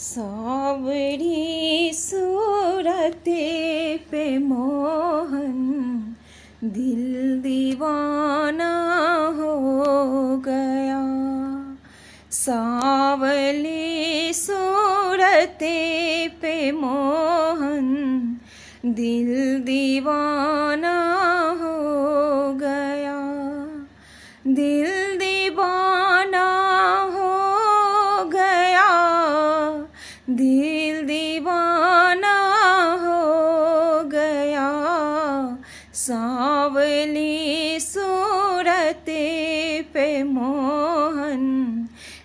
सावरी सूरते पे मोहन दिल दीवाना हो गया। सावली सूरते पे मोहन दिल दीवाना हो गया। दिल दीवाना हो गया। दिल दीवाना हो गया। सांवली सूरते पे मोहन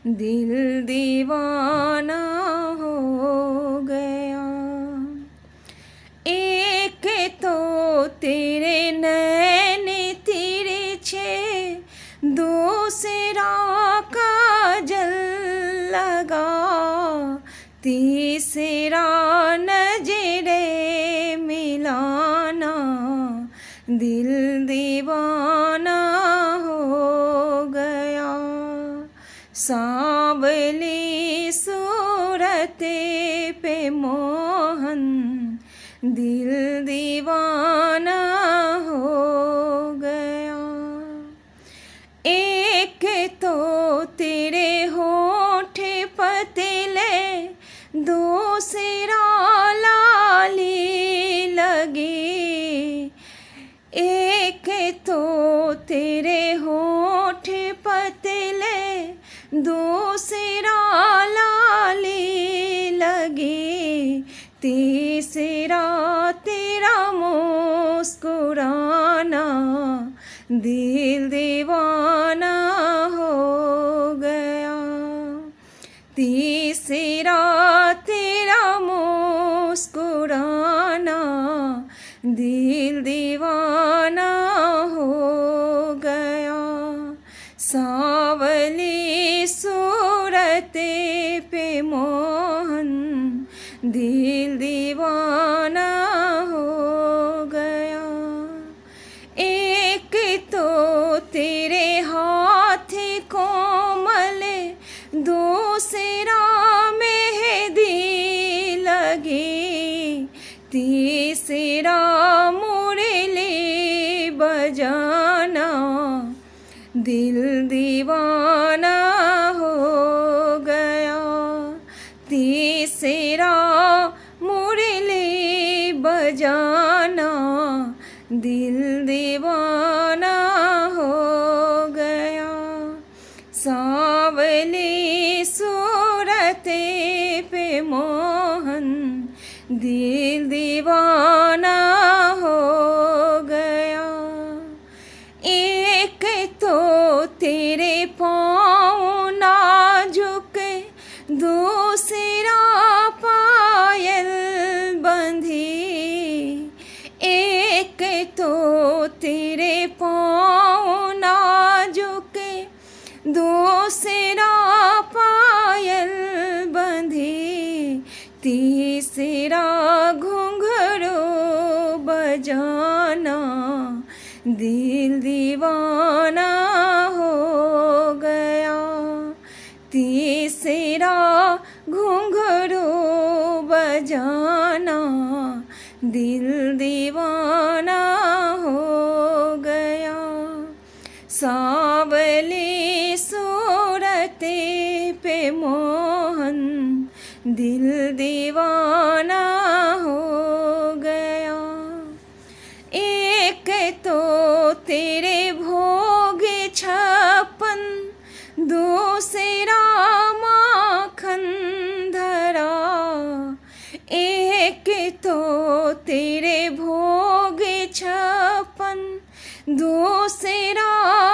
दिल दीवाना हो गया। एक तो तेरे नैन तिरछे, दूसरा काजल लगा, तीसरा नजरे मिलाना दिल दीवाना हो गया। सांवली सूरते पे मोहन दिल दीवाना हो गया। एक तो तेरे होठ पतले, दूसरा लाली लगी। एक तो तेरे होठ पतले, दूसरा लाली लगी। तीसरा तेरा मुस्कुराना दिल दीवाना हो गया। तीसरा तेरा मुस्कुराना दिल दीवाना हो गया। सांवली सूरते पे मोहन दिल दीवाना हो गया। एक तो तेरे हाथ कोमल, दूसरा मेहंदी लगी। तीसरा मुरली बजाना दिल दीवाना हो गया। तीसरा मुरली बजाना दिल दीवाना हो गया। सांवली सूरते पे मोहन दिल दीवाना हो गया। एक तो तेरे पाँव नाजुक, दूसरा पायल बंधी। एक तो तेरे पाँव नाजुक, दूसरा पायल बंधी। तीसरा घुंघरू बजाना दिल दीवाना हो गया। तीसरा घुंघरू बजाना दिल दीवाना हो गया। सांवली सूरते पे मोहन दिल दीवाना हो गया। एक तो तेरे भोग 56, दूसरा माखन धरा। एक तो तेरे भोग 56, दूसरा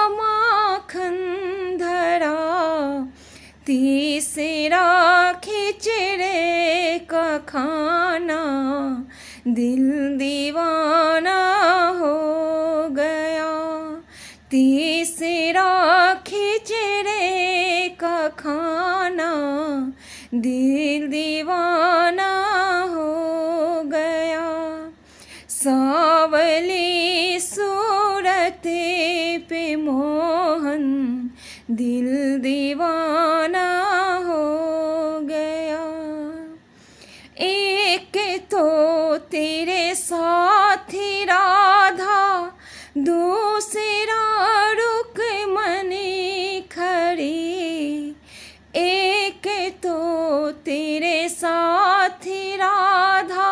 माखन धरा। तीसरा खिचड़े का खाना दिल दीवाना हो गया। तीसरा खिचड़े का खाना दिल दीवाना हो गया। सांवली सूरते पे मोहन दिल दीवाना हो गया। तेरे साथी राधा दूसरा रुक्मणी खड़ी, एक तो तेरे साथी राधा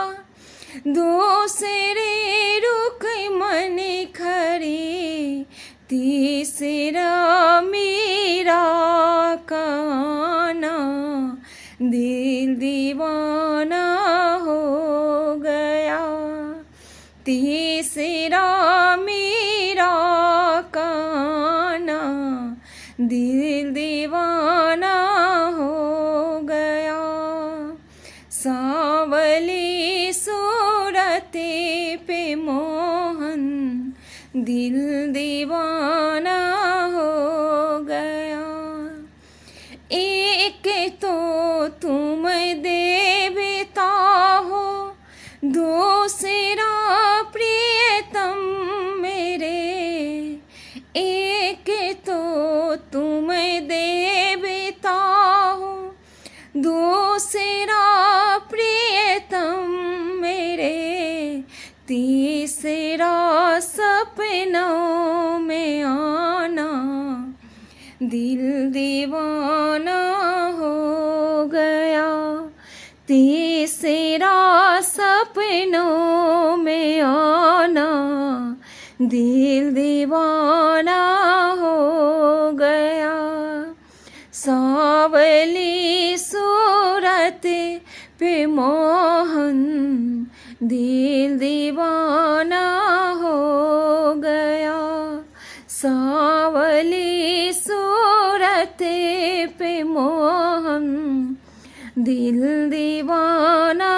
दूसरे रुक्मणी खड़ी, तीसरा मीरा का आना दिल दीवाना हो गया, तीसरा मीरा का आना दिल दीवाना हो गया। सांवली सूरते पे मोहन दिल दीवाना हो गया, एक तो तुम देवता हो दूसरा प्रियतम मेरे, एक तो तुम देवता हो दूसरा प्रियतम मेरे, तीसरा सपनों में आना दिल दीवाना हो गया, तीसरा सपनों में आना दिल दीवाना हो गया। सांवली सूरत पे मोहन दिल दीवाना हो गया, सांवली सूरत पे मोहन दिल दीवाना